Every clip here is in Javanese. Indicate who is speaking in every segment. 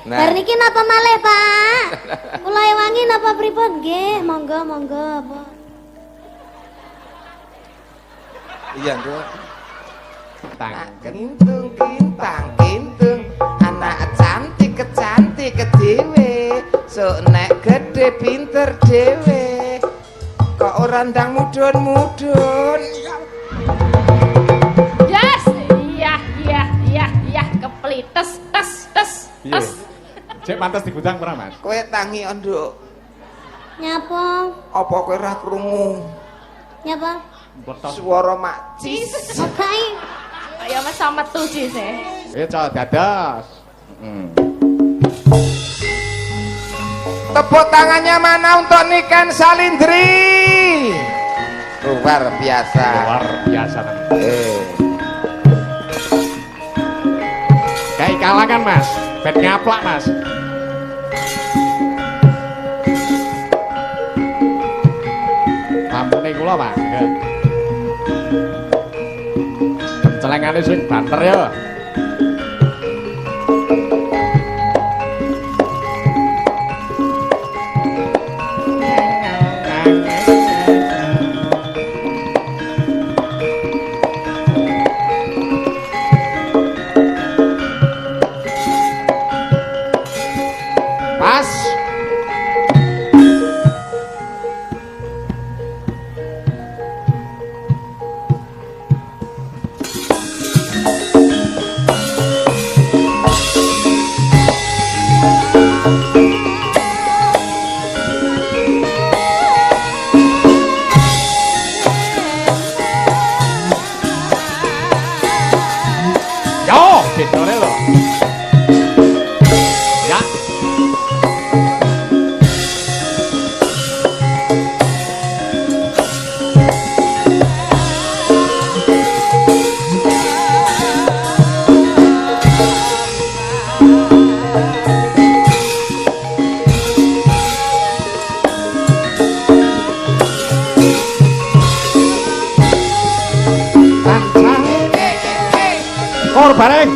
Speaker 1: Bar niki napa malih, Pak? Kula ewangi napa pripun? Nggih, monggo monggo apa.
Speaker 2: Iya, Nduk.
Speaker 3: Kintung kintang kintung anak cantik kecantik dhewe sok nek gede pinter dhewe kok ora ndang mudhun-mudhun.
Speaker 4: Yes, iya keplites tes.
Speaker 5: Cek pantes digudang pernah, Mas?
Speaker 3: Kowe tangi Nduk.
Speaker 1: Nyapa?
Speaker 3: Apa kowe ora krungu
Speaker 1: Nyapa?
Speaker 3: suara macis?
Speaker 1: Oke.
Speaker 4: Ayo Mas sama metu sih.
Speaker 5: Cok dados.
Speaker 3: Tepuk tangannya mana untuk Niken Salindri? Luar biasa.
Speaker 5: Luar biasa. Kayak kalah kan, Mas? Bet ngaplak, Mas. Lampune kula, Pak. Celengane sing banter ya. Pas. Bedone lho. Ya. Kor bareng.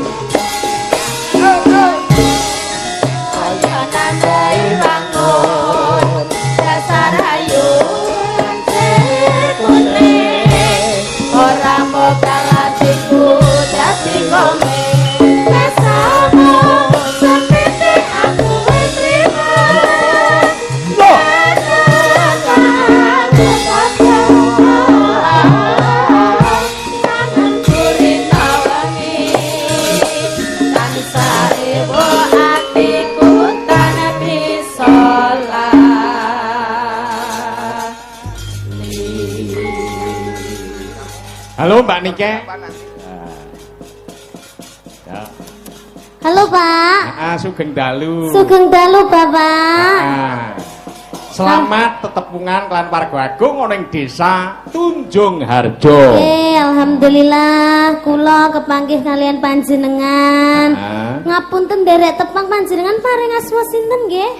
Speaker 5: Halo Mbak Nike. Ya.
Speaker 1: Halo Pak.
Speaker 5: Sugeng dalu.
Speaker 1: Sugeng dalu Bapak.
Speaker 5: Selamat tetepungan kelan warga agung ning desa Tunjung Harjo.
Speaker 1: Alhamdulillah kula kepanggih kalian panjenengan. Ngapunten derek tepang panjenengan paring asma sinten nggih?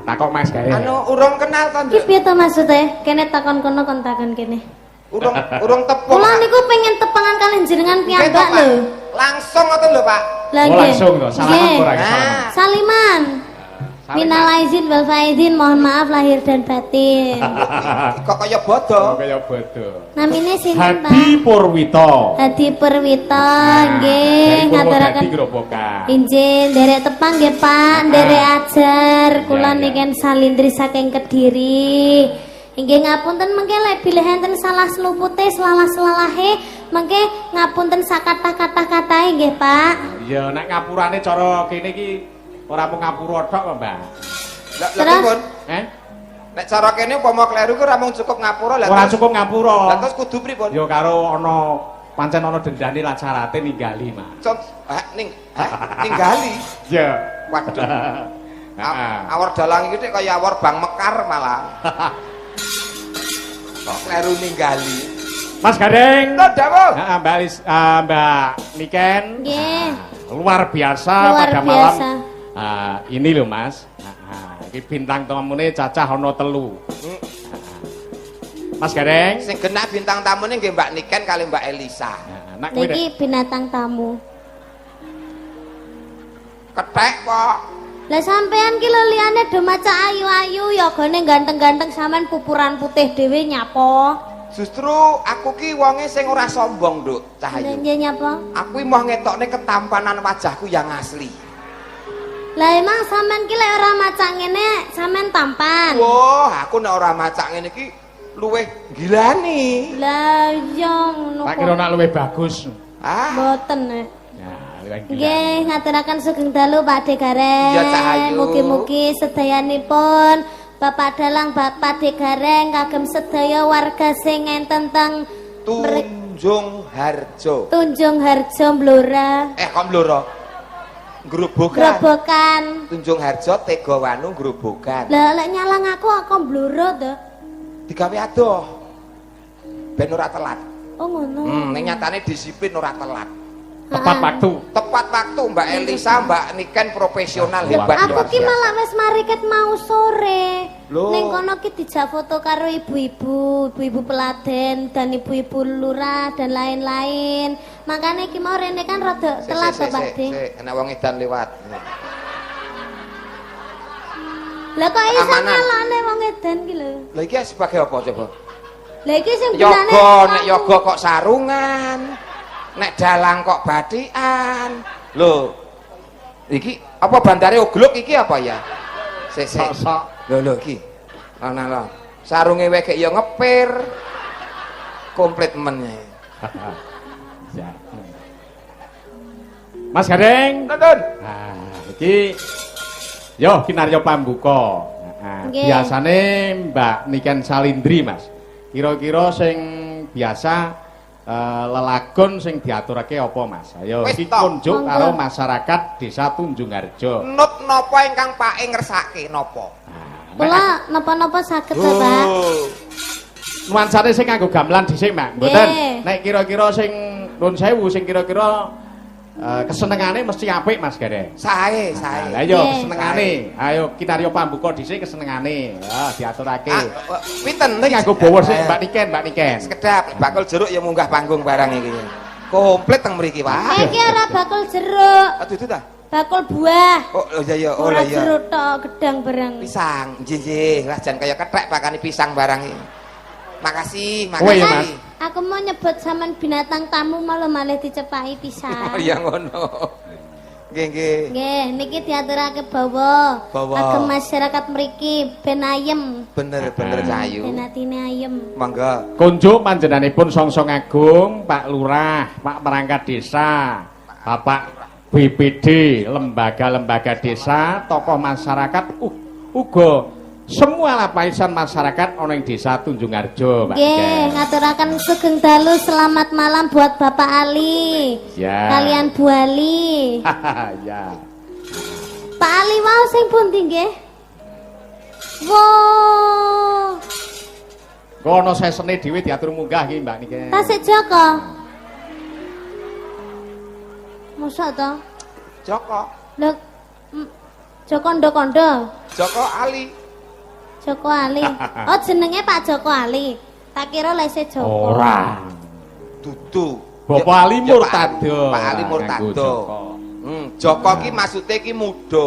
Speaker 5: Takok Mas gawe.
Speaker 3: Anu urung kenal to,
Speaker 1: Ki piye to maksude? Kene takon kono kon takon kene.
Speaker 3: Urung tepung.
Speaker 1: Kula niku pengen tepangan kalian jenengan piyambak lho.
Speaker 3: Langsung ngoten lho, Pak.
Speaker 1: Lah nggih.
Speaker 5: Langsung to, salaman ora iki.
Speaker 1: Saliman. Minal aizin wal faizin, mohon maaf lahir dan batin.
Speaker 3: Kok kaya bodo?
Speaker 5: Kaya bodo.
Speaker 1: Namine sinten, Pak?
Speaker 5: Hadi Purwito.
Speaker 1: Hadi Purwito, nggih, ngaturaken. Injil derek tepang nggih, Pak, derek ajar. Kula niken Salindri saking Kediri. Inggih ngapunten mengke lek bilih enten salah selupute selalah-selalahe mengke ngapunten sakata-kata katahe nggih Pak.
Speaker 5: Iya nek ngapurane cara kene iki ora mung ngapura tok kok Mbak.
Speaker 3: Lah pripun? Nek cara kene upama kleru ku ora mung cukup ngapura lha
Speaker 5: ora cukup ngapura.
Speaker 3: Lah terus kudu pripun?
Speaker 5: Ya karo ana pancen ana dendane lan syarate ninggali Mas.
Speaker 3: Ninggali.
Speaker 5: Iya.
Speaker 3: Waduh. Awor dalang iki kaya awor Bang Mekar malah. Kok kleru ninggali.
Speaker 5: Mas Gadeng.
Speaker 3: Lho dawuh.
Speaker 5: Heeh Mbak Niken.
Speaker 1: Nggih.
Speaker 5: Luar biasa pada malam. Ini loh Mas. Iki bintang tamune cacah ana 3. Mas Gadeng.
Speaker 3: Sing genah bintang tamune nggih Mbak Niken kali Mbak Elisa.
Speaker 1: Niki binatang tamu.
Speaker 3: Kethek kok.
Speaker 1: Lah sampean ki lho liyane do maca ayu-ayu ya gone ganteng-ganteng sampean pupuran putih dhewe nyapa?
Speaker 3: Justru aku ki wonge sing ora sombong, Nduk, Cahayu.
Speaker 1: Nggih nyapa?
Speaker 3: Aku ki mau ngetokne ketampanan wajahku yang asli.
Speaker 1: Lah emang sampean ki lek ora maca ngene sampean tampan.
Speaker 3: Wah, aku nek ora maca ngene ki luweh gilani.
Speaker 1: Lah iya ngono
Speaker 5: Tak
Speaker 1: kok.
Speaker 5: kira nak luwih bagus.
Speaker 3: Ah,
Speaker 1: Mboten.
Speaker 5: Ya, luwih gila.
Speaker 1: Nggih, ngaturaken sugeng dalu Pak De Gareng.
Speaker 3: Iya, Cahayu.
Speaker 1: Mugi-mugi sedayanipun Bapak Dalang, Bapak De Gareng kagem sedaya warga sing enten teng
Speaker 3: Tunjung Harjo.
Speaker 1: Tunjung Harjo Blora.
Speaker 3: Kok Blora? Grobogan.
Speaker 1: Grobogan.
Speaker 3: Tunjung Harjo Tegawanu Grobogan.
Speaker 1: Lah lek nyalang aku Blora to.
Speaker 3: Digawe adoh. Ben ora telat.
Speaker 1: Oh ngono.
Speaker 3: Ning nyatane disiplin ora telat.
Speaker 5: Tepat waktu.
Speaker 3: Tepat waktu Mbak Elisa, Mbak Niken profesional hebat
Speaker 1: Aku
Speaker 3: luar
Speaker 1: ki
Speaker 3: biasa.
Speaker 1: malah wis mariket mau sore.
Speaker 3: Loh.
Speaker 1: Ning kono ki dijak foto karo ibu-ibu peladen dan ibu-ibu lurah dan lain-lain. Makanya ki mau rene kan rada telat to, Pak De.
Speaker 3: Enak wong edan lewat.
Speaker 1: Lah kok iso
Speaker 3: Amanan.
Speaker 1: nyalane wong edan ki lho.
Speaker 3: Lah iki sebagai apa coba?
Speaker 1: Lah iki sing gunane
Speaker 3: Nek yoga kok sarungan. Nek dalang kok batikan. Lho. Iki apa bandare oglok iki apa ya? Sik.
Speaker 5: Sok-sok.
Speaker 3: Lho iki. Ana lho. Sarunge wek ya ngepir. Komplit meneh.
Speaker 5: Ya. Mas Gareng.
Speaker 3: Nonton.
Speaker 5: Nah, iki yo kinarya pambuka. Nah,
Speaker 1: Nggih.
Speaker 5: biasane Mbak Niken Salindri, Mas. Kira-kira sing biasa lelagon sing diaturake apa, Mas? Ayo
Speaker 3: Wis
Speaker 5: iki
Speaker 3: tok.
Speaker 5: kunjuk
Speaker 1: Monggo.
Speaker 5: karo masyarakat Desa Tunjung Harjo.
Speaker 3: Nut napa ingkang Pak ngersake napa?
Speaker 1: Kula napa-napa saged to, Pak.
Speaker 5: Nuansane sing nganggo gamelan dhisik, Mbak. Mboten.
Speaker 1: Nggih.
Speaker 5: Nek kira-kira sing nuwun sewu sing kira-kira kesenengane mesti apik, Mas Gareng.
Speaker 3: Sae.
Speaker 5: Lah ayo
Speaker 1: Nggih.
Speaker 5: kesenengane. Ayo kinarya pambuka dhisik kesenengane. Ya diaturake.
Speaker 3: Pinten
Speaker 5: Nek nganggo bawa sik Mbak Niken.
Speaker 3: Sekedap bakul jeruk ya munggah panggung barang iki. Komplit teng mriki, Pak.
Speaker 1: Iki ora bakul jeruk,
Speaker 3: Aduh itu dah.
Speaker 1: bakul buah.
Speaker 3: Oh iya. Oh
Speaker 1: Ora
Speaker 3: iya.
Speaker 1: jeruk tok, gedang barang.
Speaker 3: Pisang. Nggih. Lah jan kaya kethek pakane pisang barang iki. Makasih.
Speaker 5: Oh iya, Mas.
Speaker 1: Aku mau nyebut sampean binatang tamu malah malih dicepaki pisan.
Speaker 3: Oh iya ngono. Nggih.
Speaker 1: Nggih, niki diaturake bawa.
Speaker 3: Bawa.
Speaker 1: Kagem masyarakat mriki ben ayem,
Speaker 3: Bener Cahayu.
Speaker 1: ben atine ayem.
Speaker 3: Mangga.
Speaker 5: Kunjuk panjenenganipun Songsong Agung, Pak Lurah, Pak Perangkat Desa, Bapak BPD, lembaga-lembaga desa, tokoh masyarakat, uga semua lapisan masyarakat ana ing Desa Tunjung Harjo, Pak.
Speaker 1: Nggih, ngaturaken sugeng dalu selamat malam buat Bapak Ali.
Speaker 5: Ya.
Speaker 1: Kalian Bu Ali.
Speaker 5: Ya.
Speaker 1: Pak Ali wau sing pundi nggih? Wo.
Speaker 5: Kono sesene dhewe diatur munggah iki, Mbak niki.
Speaker 1: Tasik Joko. Mosok to?
Speaker 3: Joko.
Speaker 1: Lho Joko Kondo.
Speaker 3: Joko Ali.
Speaker 1: Joko Ali. Oh jenenge Pak Joko Ali. Tak kira lese Joko.
Speaker 5: Ora.
Speaker 3: Dudu.
Speaker 5: Bapak Ali
Speaker 3: Ya,
Speaker 5: Murtado.
Speaker 3: Pak Ali
Speaker 5: Nganggo
Speaker 3: Murtado.
Speaker 5: Joko.
Speaker 3: Joko ki maksude ki muda.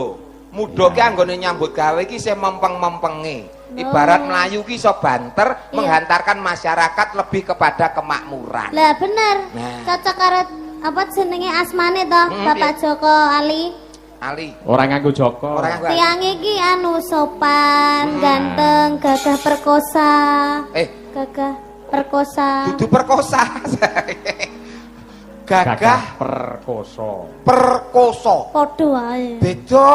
Speaker 3: Muda ki anggone nyambut gawe ki sing mempeng-mempenge. Ibarat Melayu ki iso banter menghantarkan masyarakat lebih kepada kemakmuran.
Speaker 1: Lah bener.
Speaker 3: Nah.
Speaker 1: Cocok karo apa jenenge asmane to, Bapak
Speaker 3: iya.
Speaker 1: Joko Ali.
Speaker 3: Ali.
Speaker 5: Ora nganggo Joko.
Speaker 3: Orang yang
Speaker 1: Tiang iki anu sopan, ganteng, gagah perkosa. Gagah perkosa.
Speaker 3: dudu perkosa. Gagah
Speaker 5: perkoso.
Speaker 3: perkoso.
Speaker 1: Padha wae.
Speaker 3: Beda.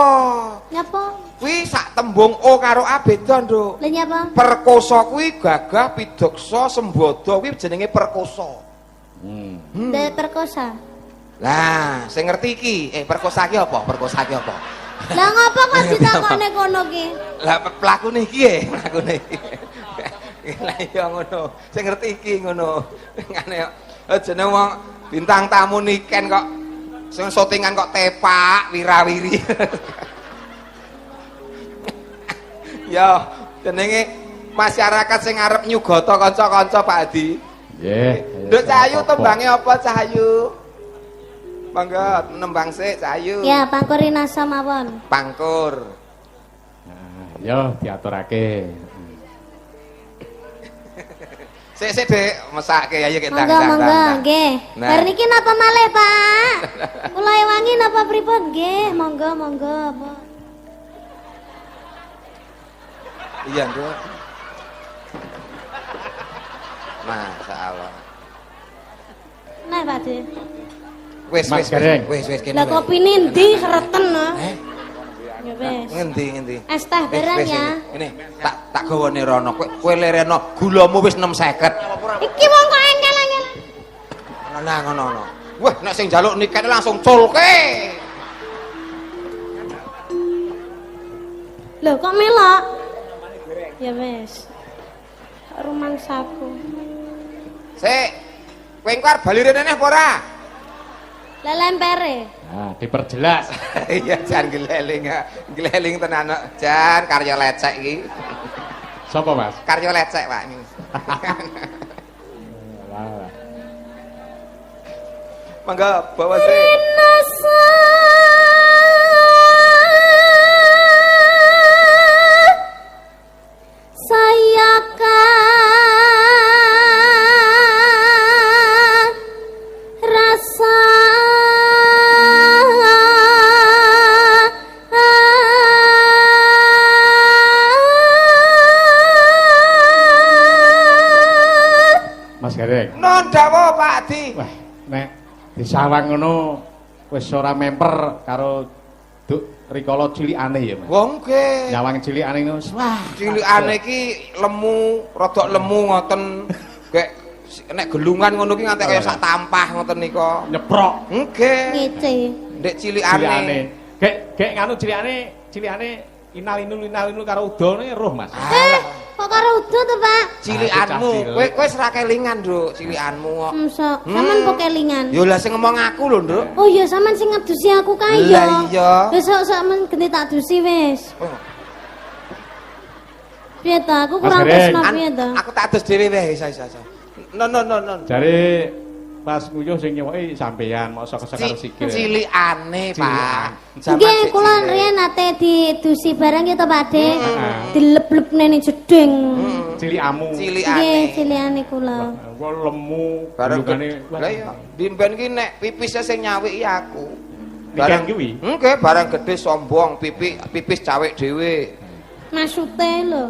Speaker 1: Nyapa?
Speaker 3: Kuwi sak tembung O karo A beda, Nduk.
Speaker 1: Lha nyapa?
Speaker 3: Perkosa kuwi gagah pidoksa sembodo kuwi jenenge perkosa.
Speaker 1: Dari perkosa.
Speaker 3: Lah, sing ngerti iki, perkosa ki apa? Perkosa ki apa?
Speaker 1: Lah ngapa kok ditakone kono ki?
Speaker 3: Lah pelakune iki pelakune iki. Lah iya ngono. Sing ngerti iki ngono. Ngene kok jeneng wong bintang tamu Niken kok sing syutingan kok tepak wirawiri. Ya, jenenge masyarakat sing arep nyugata kanca-kanca Pak Adi.
Speaker 5: Nggih.
Speaker 3: Nduk Cahayu tembange apa Cahayu? Mangga nembang sik Cahayu.
Speaker 1: Ya, pangkuri nasa mawon.
Speaker 3: Pangkur.
Speaker 5: Nah, yo diaturake.
Speaker 3: Sik Dek, mesake ayo kita
Speaker 1: Monggo, nggih.
Speaker 3: Nah.
Speaker 1: Bar niki napa malih, Pak? Kula ewangi napa pripun? Nggih, monggo.
Speaker 3: Iya, Nduk. Masyaallah.
Speaker 1: Nah, Pak De.
Speaker 3: Wis
Speaker 5: Mas Gareng.
Speaker 3: wis kene.
Speaker 1: Lah kopine ndi kereten no? Ya wis.
Speaker 3: Ngendi?
Speaker 1: Es teh barang ya.
Speaker 3: Ini tak gawane rono. Kowe lereno gulamu wis 6,50.
Speaker 1: Iki wong kok engkel-engkel.
Speaker 3: Ngono. Wah, nek sing njaluk niket langsung culke.
Speaker 1: Lho kok melok? Ya wis. Rumangsaku.
Speaker 3: Sik. Kowe engko arep bali rene apa ora?
Speaker 1: Lah lempere.
Speaker 5: Nah, diperjelas.
Speaker 3: Iya, jan gleling tenan kok. Jan karya lecek iki.
Speaker 5: Sapa, Mas?
Speaker 3: Karya lecek, Pak.
Speaker 5: Lah.
Speaker 3: Mangga bawa sik.
Speaker 1: Saya kan rasa
Speaker 5: Mas Gareng.
Speaker 3: Non dawa Pak Di.
Speaker 5: Wah, nek disawang ngono wis ora memper karo Duk rikala cilikane ya, Mas.
Speaker 3: Wong nggih.
Speaker 5: Nyawang cilikane ngono. Wah,
Speaker 3: Cilikane iki lemu, rodok lemu ngoten. Gek nek gelungan ngono ki nganti kaya sak tampah ngoten nika.
Speaker 5: nyeprok
Speaker 3: Nggih.
Speaker 1: ngece.
Speaker 3: Ndek
Speaker 5: cilikane.
Speaker 3: cilikane.
Speaker 5: Gek nganu cilikane inal-inul karo udane roh, Mas.
Speaker 1: Kok karo udo to, Pak?
Speaker 3: Cilikanmu,
Speaker 5: Cacil.
Speaker 3: kowe wis ra kelingan, Nduk, cilikanmu kok.
Speaker 1: Masa sampean kok kelingan.
Speaker 3: Ya lah sing ngomong aku lho, Nduk.
Speaker 1: Oh iya, sampean sing ngedusi aku kae ya.
Speaker 3: Lah iya.
Speaker 1: Wis sok men genti tak dusi wis.
Speaker 3: Oh,
Speaker 1: Piye ta? Aku
Speaker 5: Mas
Speaker 1: kurang
Speaker 5: Gareng.
Speaker 1: tresno piye ta?
Speaker 3: aku tak adus dhewe wis, isa. Non.
Speaker 5: Jare pas nguyuh sing nyewoki sampean mosok kesek karo sikil.
Speaker 3: Cilikane, Pak.
Speaker 1: Nggih, kula riyen nate didusi barang ya to, Pak De. Dileb-lebne ning jeding.
Speaker 5: Cilikamu.
Speaker 1: Nggih,
Speaker 3: Cilikane.
Speaker 1: cilikane kula.
Speaker 5: Kok lemu
Speaker 3: Bareng
Speaker 5: gelungane.
Speaker 3: lah iya, dimben ki nek pipise sing nyawiki aku.
Speaker 5: Niken kuwi.
Speaker 3: Nggih, barang gedhe sombong, pipis cawek dhewe.
Speaker 1: Maksude lho.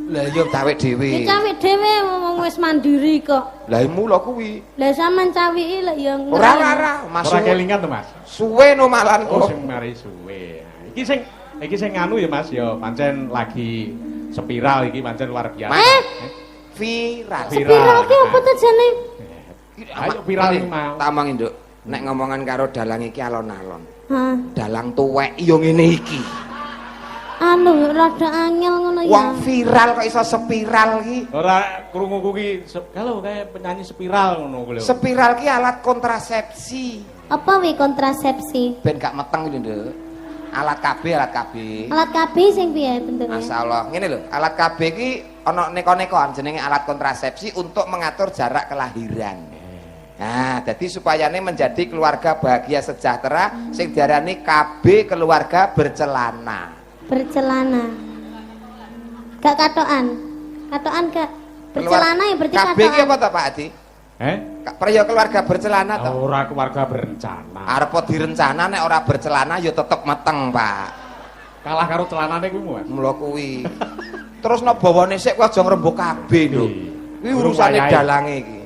Speaker 3: Lah iya cawek dhewe.
Speaker 1: Iki cawik dhewe wong wis mandiri kok.
Speaker 3: Lah mula kuwi.
Speaker 1: Lah sampean cawiki lek ya
Speaker 3: Ora,
Speaker 5: Ora
Speaker 3: masuk
Speaker 5: kelingan to, Mas.
Speaker 3: suwe no malan
Speaker 5: Oh,
Speaker 3: kok.
Speaker 5: sing mari suwe. Nah, iki sing nganu ya, Mas, ya pancen lagi spiral iki pancen luar biasa.
Speaker 3: Viral.
Speaker 1: Spiral ki apa to jane?
Speaker 5: Ayo viral iki mau.
Speaker 3: Tamang Nduk. Nek ngomongan karo dalang iki alon-alon.
Speaker 1: Hah.
Speaker 3: Dalang tuwek yo ngene iki.
Speaker 1: Anu rada angel ngono ya.
Speaker 3: Wong viral kok iso spiral iki.
Speaker 5: Ora krungu kuwi kalau kayak penyanyi spiral ngono kuwi lho.
Speaker 3: Spiral ki alat kontrasepsi.
Speaker 1: Apa wi kontrasepsi?
Speaker 3: Ben gak meteng iki, Nduk. Alat KB.
Speaker 1: Alat KB sing piye bentuknya?
Speaker 3: Masyaallah. Ngene lho, alat KB ki ana neko-nekoan jenenge alat kontrasepsi untuk mengatur jarak kelahiran. Nah, jadi supayane menjadi keluarga bahagia sejahtera sing diarani KB keluarga bercelana.
Speaker 1: Bercelana. Gak katokan. Katokan gak bercelana ya berarti
Speaker 3: KB ki
Speaker 1: katokan.
Speaker 3: apa to, Pak Adi? Pria keluarga bercelana to.
Speaker 5: Ora keluarga berencana.
Speaker 3: Arep direncana nek ora bercelana ya tetep meteng, Pak.
Speaker 5: Kalah karo celanane kuwi, Mas.
Speaker 3: Mula kuwi. Terus nek bawane sik kuwi aja ngrembug kabeh lho. Kuwi urusane dalange iki.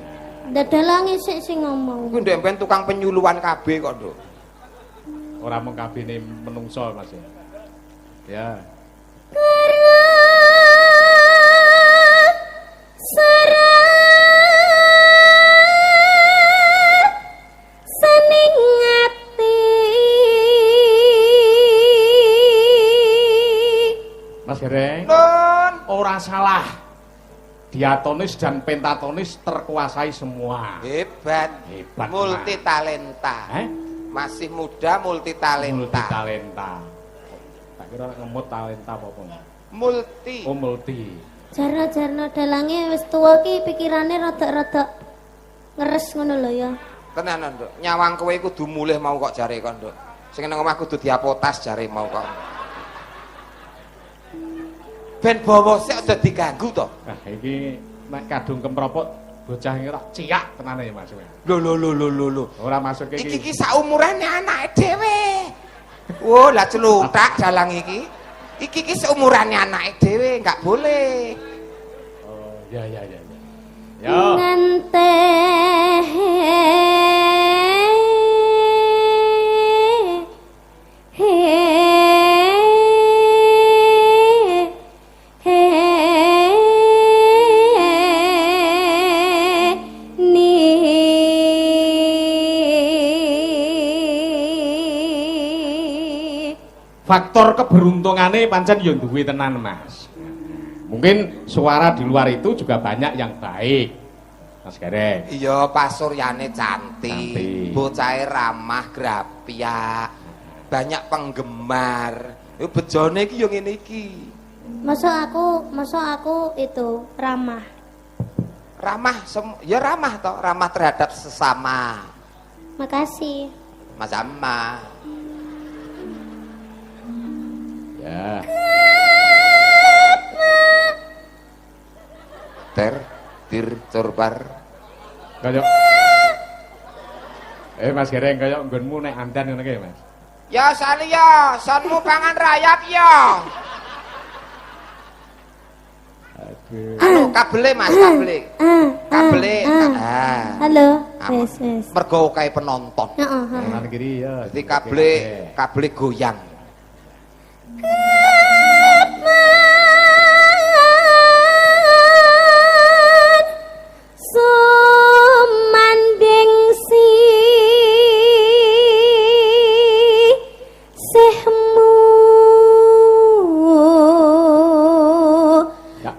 Speaker 1: Dadalange sik sing ngomong.
Speaker 3: Kuwi ndek ben tukang penyuluhan kabeh kok, Nduk.
Speaker 5: Ora mung kabine menungso, Mas. Ya. Mas Gareng, ora salah. Diatonis dan pentatonis terkuasai semua.
Speaker 3: Hebat.
Speaker 5: Hebat.
Speaker 3: Multi talenta. Masih muda multi talenta.
Speaker 5: Multi talenta. Tak kira ngemut talenta apa-apa.
Speaker 3: Multi.
Speaker 5: Oh, multi.
Speaker 1: Jarno dalange wis tuwa ki pikirane rada-rada ngeres ngono lho ya.
Speaker 3: Tenan, Nduk. Nyawang kowe kudu mulih mau kok jare kon, Nduk. Sing nang omah kudu diapotas jare mau kok. Ben bawa sik aja diganggu to.
Speaker 5: Nah, iki nek kadung kempropok bocah iki rak ciak tenane ya Mas.
Speaker 3: Lho.
Speaker 5: Ora masuk iki.
Speaker 3: Iki saumurane anake dhewe. Oh, lah celutak dalang iki. Iki seumurane anake dhewe, enggak boleh.
Speaker 5: Oh, ya. Yo.
Speaker 1: Ngante
Speaker 5: Faktor keberuntungane pancen yo duwe tenan Mas. Mungkin suara di luar itu juga banyak yang baik. Mas Gareng.
Speaker 3: Iya, pasuryane cantik, bocahe ramah, grapyak, banyak penggemar. Yo bejone iki yo ngene iki.
Speaker 1: Masa aku itu ramah.
Speaker 3: Ramah, ya ramah toh, ramah terhadap sesama.
Speaker 1: Makasih.
Speaker 3: Sama.
Speaker 5: Ya.
Speaker 3: Tir corbar.
Speaker 5: Kaya Mas Gareng kaya nggonmu nek andan ngono ki, Mas.
Speaker 3: Ya Salia, sonmu pangan rayap ya.
Speaker 5: Aduh.
Speaker 3: Anu kabele Mas, kabele. Kabele.
Speaker 1: Halo.
Speaker 3: Aman.
Speaker 1: Wes.
Speaker 3: Mergo kae penonton.
Speaker 1: Heeh.
Speaker 5: Kanan kiri ya.
Speaker 3: Jadi kabele goyang.
Speaker 1: Sumanding si sehmu
Speaker 5: Ya.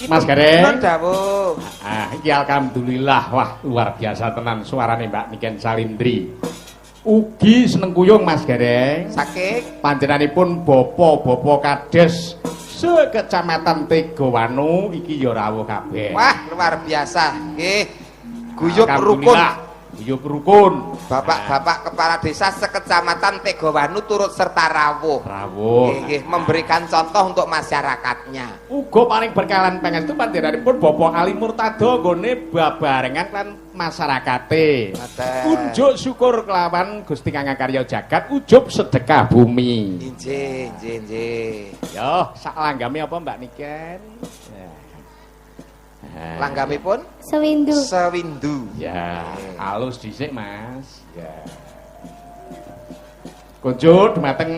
Speaker 5: Mas Gareng.
Speaker 3: Dawuh.
Speaker 5: Iki alhamdulillah, wah luar biasa tenan suarane Mbak Niken Salindri. Ugi seneng kuyung Mas Gareng.
Speaker 3: Saking
Speaker 5: Panjenenganipun bapa-bapa kades sekecamatan Tegawanu iki ya rawuh kabeh.
Speaker 3: Wah, luar biasa. Nggih. Guyub rukun.
Speaker 5: Guyub rukun.
Speaker 3: Bapak-bapak kepala desa sekecamatan Tegawanu turut serta rawuh.
Speaker 5: Rawuh.
Speaker 3: Nggih, memberikan contoh untuk masyarakatnya.
Speaker 5: Uga paling berkalan pangestu panjenenganipun Bapak Ali Murtado nggone babarengan lan masyarakate.
Speaker 3: Ngoten.
Speaker 5: Unjuk syukur kelawan Gusti Kang Karya Jagat, ujub sedekah bumi.
Speaker 3: Nggih.
Speaker 5: Yo, sak langgame apa Mbak Niken?
Speaker 3: Langgamipun
Speaker 1: Sewindu.
Speaker 3: sewindu.
Speaker 5: Ya, halus dhisik, Mas. Ya. Kuncut dumateng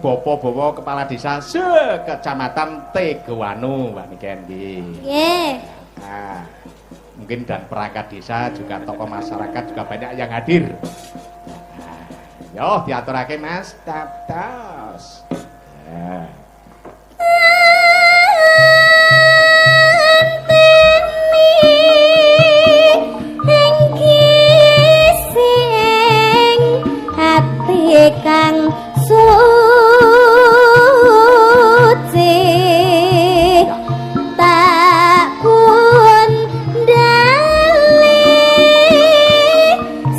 Speaker 5: Bapak-bapak kepala desa sekecamatan Tegawanu, Mbak Niken nggih.
Speaker 1: Nggih.
Speaker 5: Nah, mungkin dan perangkat desa juga tokoh masyarakat juga banyak yang hadir. Nah, yo diaturake Mas, taptos. Nah.
Speaker 1: Kang suci tak pun dali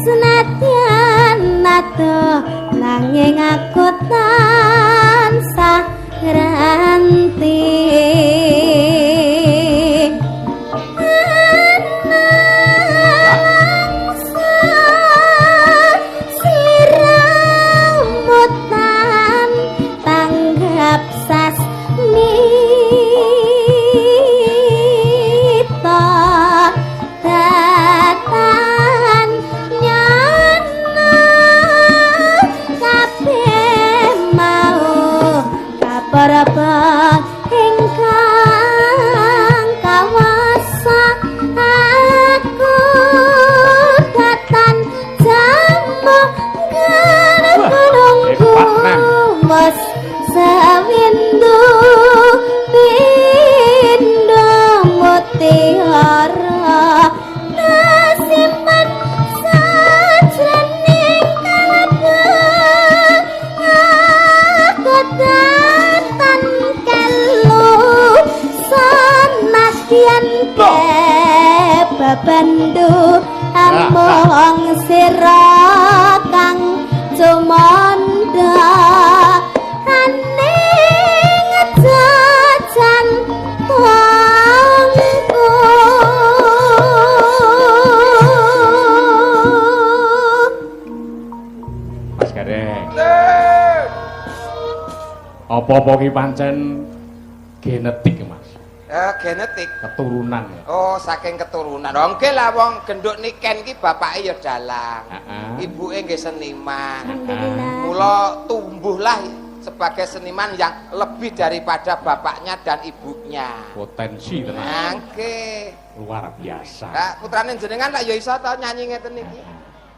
Speaker 1: senadyan nato nanging aku tansah ranti Barabang ingkang kawasa aku datan jamu gunungku mas sawindu pindo mutiara nasimpan sajroning kalada aku Yen bebandu among sira kang cumanda aning jajan tuangku
Speaker 5: Mas Gareng. Apa-apa ki pancen genetik, Mas.
Speaker 3: Genetik.
Speaker 5: Keturunan.
Speaker 3: Oh, saking keturunan. Oke lah wong genduk niken ki bapake ya dalang. Ibuke nggih seniman.
Speaker 1: Alhamdulillah.
Speaker 3: Mula tumbuhlah sebagai seniman yang lebih daripada bapaknya dan ibunya.
Speaker 5: Potensi tenan.
Speaker 3: Nggih.
Speaker 5: Luar biasa.
Speaker 3: Lah putrane jenengan lak ya iso ta nyanyi ngeten iki.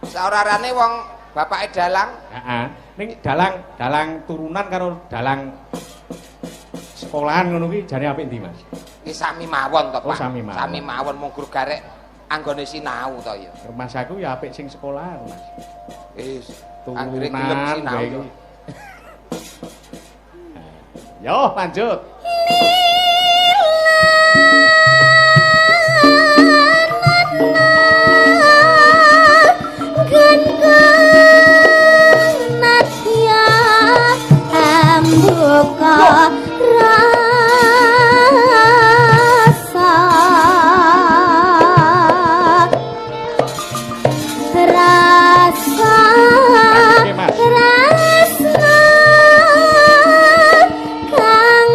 Speaker 3: Saorarane wong bapake dalang.
Speaker 5: Heeh. Ning dalang turunan karo dalang sekolahan ngono ki jane apik ndi, Mas?
Speaker 3: Ki sami mawon to, Pak.
Speaker 5: Oh, sami mawon.
Speaker 3: Sami mawon mung guru garek anggone sinau to ya.
Speaker 5: Mas aku ya apik sing sekolahan, Mas.
Speaker 3: Wis, anggere gelem
Speaker 5: Turunan
Speaker 3: sinau
Speaker 5: wae
Speaker 3: yo.
Speaker 5: iki. Yo, lanjut.
Speaker 1: Buka rasa rasa tresna kang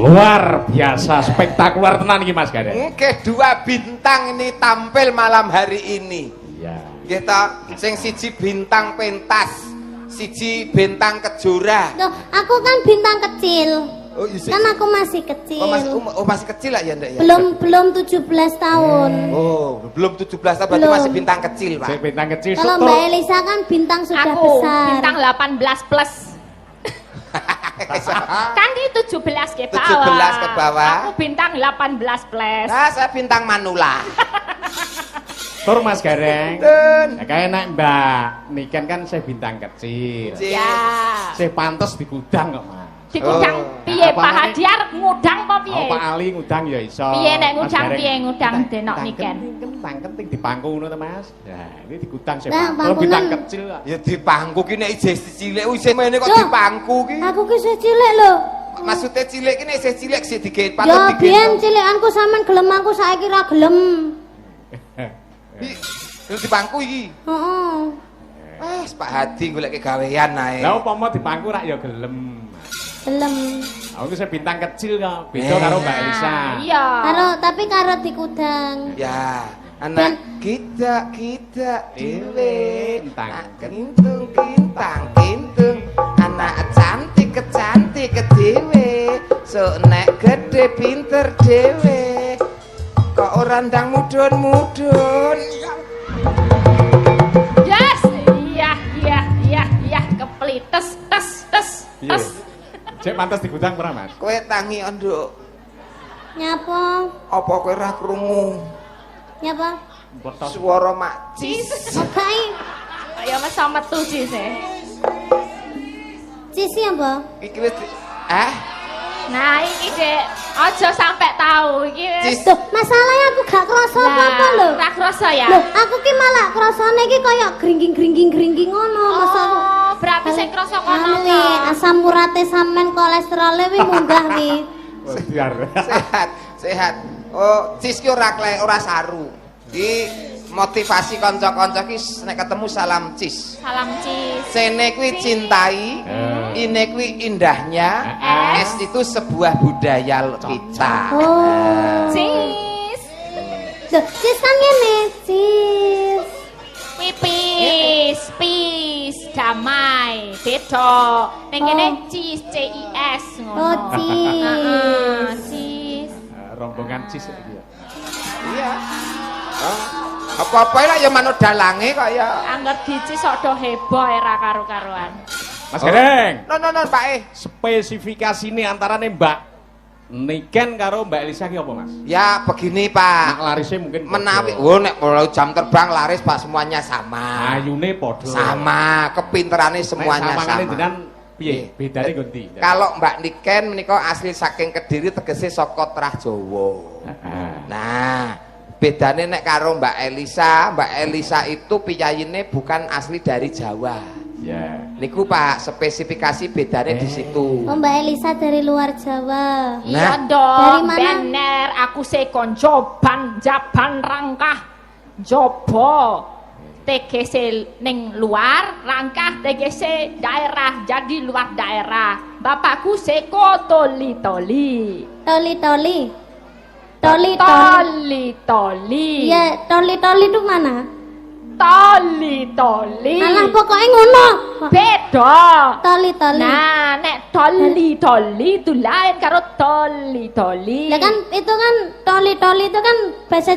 Speaker 5: Luar biasa, spektakuler tenan iki Mas Gareng.
Speaker 3: Oke, 2 bintang ini tampil malam hari ini.
Speaker 5: Iya.
Speaker 3: Kita sing siji bintang pentas, siji bintang kejora.
Speaker 1: Loh, aku kan bintang kecil.
Speaker 3: Oh, iya.
Speaker 1: Kan aku masih kecil.
Speaker 3: Masih kecil lah ya, Ndek ya.
Speaker 1: Belum 17 tahun.
Speaker 3: Oh, belum 17 tahun berarti
Speaker 1: Belum.
Speaker 3: masih bintang kecil, Pak.
Speaker 5: Sing bintang kecil
Speaker 1: Kalau
Speaker 5: setor.
Speaker 1: Mbak Elisa kan bintang sudah
Speaker 4: Aku
Speaker 1: besar.
Speaker 4: bintang 18 plus. Kan di 17 ke bawah.
Speaker 3: 17 ke bawah.
Speaker 4: Aku bintang 18 plus.
Speaker 3: Nah, saya bintang manula.
Speaker 5: Tur Mas Gareng.
Speaker 3: Den.
Speaker 5: Ya kayak nek Mbak Niken kan saya bintang kecil.
Speaker 4: Ya.
Speaker 5: Saya pantes di gudang kok, Mas.
Speaker 4: Di gudang
Speaker 3: Oh.
Speaker 4: piye
Speaker 5: Apa
Speaker 4: Pak
Speaker 5: maneh?
Speaker 4: Hadiar ngudang apa
Speaker 5: Oh,
Speaker 4: piye?
Speaker 5: Pak Ali ngudang ya iso.
Speaker 4: Piye nek
Speaker 5: Mas
Speaker 4: ngudang
Speaker 5: Gareng.
Speaker 4: piye ngudang denok
Speaker 5: Tang
Speaker 4: Niken?
Speaker 5: Kentang kenting di pangku ngono to, Mas. Nah, ini di gudang saya
Speaker 1: Nah,
Speaker 5: pantes. Kalau bintang
Speaker 1: pangkungan-
Speaker 5: kecil kok.
Speaker 3: Ya di pangku ki nek isih cilik isih mene kok
Speaker 1: Loh.
Speaker 3: di pangku ki.
Speaker 1: Aku ki isih cilik lho.
Speaker 3: Maksudnya cilik ki nek isih cilik sih dige
Speaker 1: Ya
Speaker 3: patut dige.
Speaker 1: biyen cilikanku sampean gelem aku saiki ra gelem.
Speaker 3: Di pangku iki.
Speaker 1: Heeh.
Speaker 3: Pak Hadi golek gawean ae.
Speaker 5: Lah upama di pangku rak ya gelem.
Speaker 1: Gelem.
Speaker 5: Aku saya bintang kecil kok. Beda karo Mbak Elisa.
Speaker 4: Iya.
Speaker 1: Tapi karo di kudang.
Speaker 3: Ya, anak kita dewe
Speaker 5: Kintang.
Speaker 3: kintung anak cantik dewe so nek gede pinter dewe kok ora ndang mudun
Speaker 4: Yes. Iya. Keplites. Tes.
Speaker 5: Iya. Cek pantes di gudang pernah, Mas?
Speaker 3: kowe tangi nduk
Speaker 1: Nyapa?
Speaker 3: apa kowe ora krungu
Speaker 1: Nyapa?
Speaker 5: Botos.
Speaker 3: swara macis
Speaker 1: Oke.
Speaker 4: Ya wis metu Cis.
Speaker 1: Cisi apa?
Speaker 3: iki wis
Speaker 4: Nah, iki Dek, aja sampe tahu iki wis.
Speaker 3: Cis.
Speaker 1: Duh, masalahnya aku gak kerasa apa-apa lho.
Speaker 4: Ora krasa ya?
Speaker 1: Loh, aku ki malah krasane ki kaya gringging ngono. Masa aku
Speaker 4: Oh, berarti sing krasa kono
Speaker 1: anu wi, asam urate sampean kolesterole wi munggah wi.
Speaker 5: Oh, biar.
Speaker 3: sehat oh cis ki ora saru iki motivasi kanca-kanca ki nek ketemu salam cis
Speaker 4: Salam Cis.
Speaker 3: sene kuwi cintai ini kuwi indahnya es itu sebuah budaya kita
Speaker 1: Oh.
Speaker 4: Cis.
Speaker 1: Duh, cis kan ngene, cis.
Speaker 4: Pis, damai, beda. Ning kene
Speaker 1: Oh.
Speaker 4: Cis, CIS
Speaker 1: Oh,
Speaker 4: ngono.
Speaker 1: cis.
Speaker 4: Cis.
Speaker 5: Rombongan cis iki ya.
Speaker 3: iya apa-apa lah ya manut dalange kok ya
Speaker 4: Angger dicis kok do heboh era karo-karuan.
Speaker 5: Mas Gareng.
Speaker 3: no Pak
Speaker 5: Spesifikasine antarane Mbak Niken karo Mbak Elisa ki apa, Mas?
Speaker 3: ya begini
Speaker 5: Nak
Speaker 3: Pak
Speaker 5: larisnya mungkin
Speaker 3: menawi
Speaker 5: podo.
Speaker 3: oh nek kalau jam terbang laris Pak semuanya sama
Speaker 5: Ayune padha.
Speaker 3: sama kepinterannya semuanya
Speaker 5: Nek samangane
Speaker 3: sama
Speaker 5: jenengan piye?
Speaker 3: Iya.
Speaker 5: Bedane ngendi?
Speaker 3: kalau Mbak Niken menika asli saking Kediri tegese saka Trah Jawa
Speaker 5: Heeh.
Speaker 3: nah bedane nek karo Mbak Elisa itu piyayine bukan asli dari Jawa
Speaker 5: Ya.
Speaker 3: niku Pak spesifikasi bedane di situ
Speaker 1: Oh, Mbak Elisa dari luar Jawa.
Speaker 4: Iya
Speaker 3: Nah.
Speaker 4: dong,
Speaker 1: Dari mana?
Speaker 4: bener. Aku sekon jaban rangkah jobo. TGC ning luar, rangkah TGC daerah, jadi luar daerah. Bapakku seko toli-toli.
Speaker 1: Toli. Iya, toli itu mana?
Speaker 4: Toli-toli.
Speaker 1: Alah pokoknya ngono.
Speaker 4: Beda.
Speaker 1: Toli.
Speaker 4: Nah, nek toli-toli itu lain karo toli-toli.
Speaker 1: Lah kan itu kan toli itu kan bahasa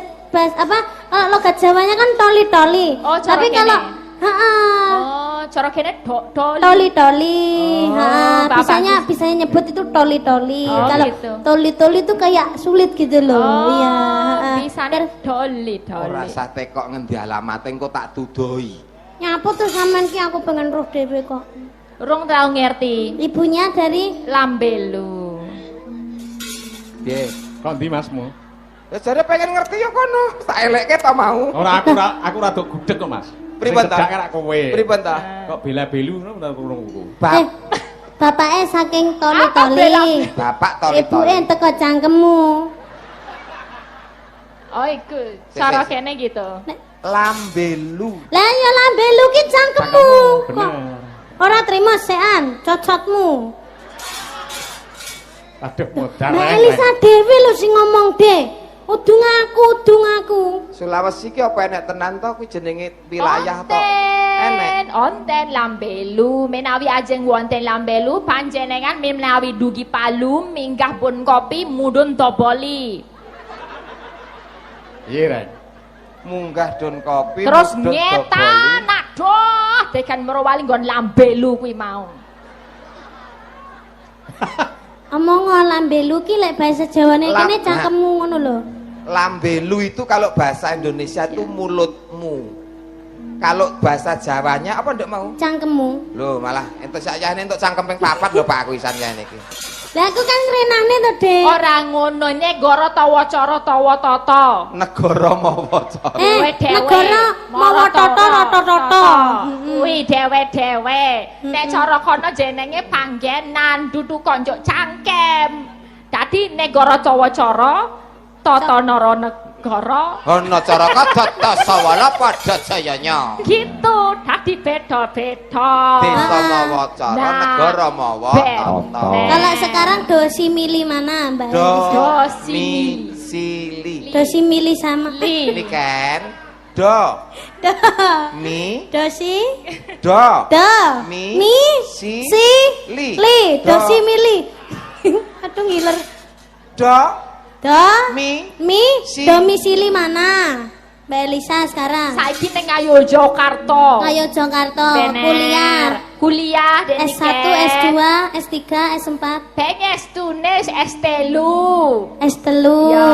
Speaker 1: apa? Kalau logat Jawanya kan toli.
Speaker 4: Oh, cara
Speaker 1: Tapi
Speaker 4: kene.
Speaker 1: kalau heeh.
Speaker 4: Oh, cara kene toli.
Speaker 1: Toli.
Speaker 4: Oh,
Speaker 1: Ha,
Speaker 4: bapakku.
Speaker 1: bisanya nyebut itu toli.
Speaker 4: Oh,
Speaker 1: Kalau
Speaker 4: gitu.
Speaker 1: toli itu kayak sulit gitu loh.
Speaker 4: Oh,
Speaker 1: Iya, heeh.
Speaker 4: bisane toli-toli.
Speaker 3: ora sate kok ngendi alamate engko tak tudoi
Speaker 1: Nyapa tuh sampean ki aku pengen roh dhewe kok.
Speaker 4: Urung tau ngerti.
Speaker 1: Ibunya dari
Speaker 4: Lambelu.
Speaker 3: nggih
Speaker 5: Kok ndi Masmu?
Speaker 3: ya jare pengen ngerti ya kono tak elekke ta mau
Speaker 5: Ora aku rada gudeg kok, Mas.
Speaker 3: Pripun ta?
Speaker 5: Sing cedhak kowe.
Speaker 3: pripun ta
Speaker 5: Kok bela-belu ngono ta krungu.
Speaker 1: bapaknya saking
Speaker 4: Apa
Speaker 1: toli.
Speaker 3: bapak
Speaker 1: Ibuke
Speaker 3: toli-toli
Speaker 1: teko cangkemmu.
Speaker 4: Oh, iku cara kene gitu.
Speaker 3: lambelu
Speaker 1: Lah ya lambelu ki cangkemmu. Kok
Speaker 5: Bener.
Speaker 1: ora trimo sean cocotmu.
Speaker 5: Aduh, modal.
Speaker 1: Mbak Elisa dhewe lho sing ngomong, Dek. Udung aku.
Speaker 3: Sulawesi ki apa enek tenan to kuwi jenenge wilayah to? Enek.
Speaker 4: Onten Lambelu, menawi ajeng wonten Lambelu panjenengan menawi dugi Palu minggah Bon Kopi mudhun Toboli.
Speaker 5: Iya, Ren.
Speaker 3: Munggah Don Kopi
Speaker 4: Terus
Speaker 3: mudhun
Speaker 4: ngetan
Speaker 3: Doboli.
Speaker 4: aduh tekan merowali nggon Lambelu kuwi mau.
Speaker 1: Omong Lambelu ki lek bahasa Jawane kene cangkemmu ngono lho.
Speaker 3: Lambelu itu kalau bahasa Indonesia itu mulutmu. Kalau bahasa Jawanya apa ndak mau?
Speaker 1: Cangkemmu.
Speaker 3: Loh, malah entuk sakjane entuk cangkem ping 4 lho Pak aku isan kene iki.
Speaker 1: Lah aku kan renane to, Dek.
Speaker 4: Ora ngono negara tawa cara tawa tata.
Speaker 3: Negara mawa cara.
Speaker 1: Negara mawa tata rata-rata.
Speaker 4: Kuwi dhewe-dhewe. Nek cara kono jenenge panggenan dudu konjuk cangkem. Dadi negara tawa cara tata nara negara.
Speaker 3: Ana cara kadata sawala pada jayanya.
Speaker 4: Gitu, dadi beda-beda.
Speaker 3: Desa mawa cara,
Speaker 4: Nah,
Speaker 3: negara mawa tata.
Speaker 1: Kalau sekarang dosi milih mana, Mbak?
Speaker 3: Do,
Speaker 4: Dosi.
Speaker 3: mi, si, li.
Speaker 1: Dosi milih sama.
Speaker 3: Ini kan do,
Speaker 1: Do.
Speaker 3: mi,
Speaker 1: Dosi.
Speaker 3: do,
Speaker 1: Do.
Speaker 3: Mi.
Speaker 1: Mi.
Speaker 3: Si.
Speaker 1: Si.
Speaker 3: Li.
Speaker 1: Li.
Speaker 3: Do.
Speaker 1: Dosi milih. Aduh ngiler.
Speaker 3: do,
Speaker 1: Do.
Speaker 3: mi,
Speaker 1: Mi.
Speaker 3: Si.
Speaker 1: Domisili mana? Mbak Elisa sekarang.
Speaker 4: Saiki ning Ayo Jakarta.
Speaker 1: Ayo Jakarta.
Speaker 4: Bener.
Speaker 1: Kuliah.
Speaker 4: Kuliah dene
Speaker 1: S1, S2, S3, S4.
Speaker 4: Pengen tunis S3.
Speaker 1: S3.
Speaker 4: Ya,